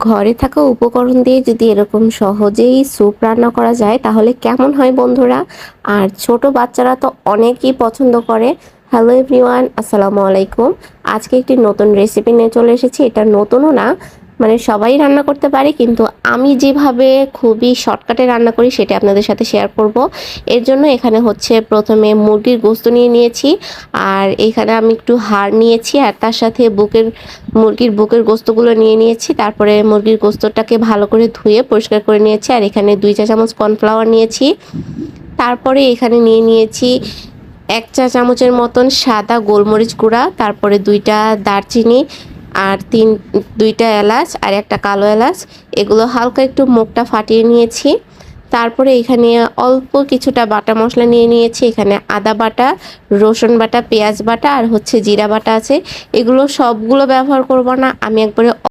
ঘরে থাকা উপকরণ দিয়ে যদি এরকম সহজেই স্যুপ রান্না করা যায় তাহলে কেমন হয় বন্ধুরা। আর ছোট বাচ্চারা তো অনেকেই পছন্দ করে। হ্যালো এভরিওয়ান, আসসালামু আলাইকুম। আজকে একটি নতুন রেসিপি নিয়ে চলে এসেছি। এটা নতুনও না, মানে সবাই রান্না করতে পারে, কিন্তু আমি যেভাবে খুবই শর্টকাটে রান্না করি সেটা আপনাদের সাথে শেয়ার করব। এর জন্য এখানে হচ্ছে প্রথমে মুরগির গোস্ত নিয়ে নিয়েছি, আর এখানে আমি একটু হাড় নিয়েছি, আর তার সাথে মুরগির বুকের গোস্তগুলো নিয়ে নিয়েছি। তারপরে মুরগির গোস্তটাকে ভালো করে ধুয়ে পরিষ্কার করে নিয়েছি, আর এখানে 2 চা চামচ কর্নফ্লাওয়ার নিয়েছি। তারপরে এখানে নিয়ে নিয়েছি 1 চা চামচের মতন সাদা গোলমরিচ গুঁড়া, তারপরে 2টা দারচিনি, আর 2টা এলাচ আর একটা কালো এলাচ। এগুলো হালকা একটু মুখটা ফাটিয়ে নিয়েছি। তারপরে এখানে অল্প কিছুটা বাটা মশলা নিয়ে নিয়েছি। এখানে আদা বাটা, রসুন বাটা, পেঁয়াজ বাটা আর হচ্ছে জিরা বাটা আছে। এগুলো সবগুলো ব্যবহার করব না, আমি একবারে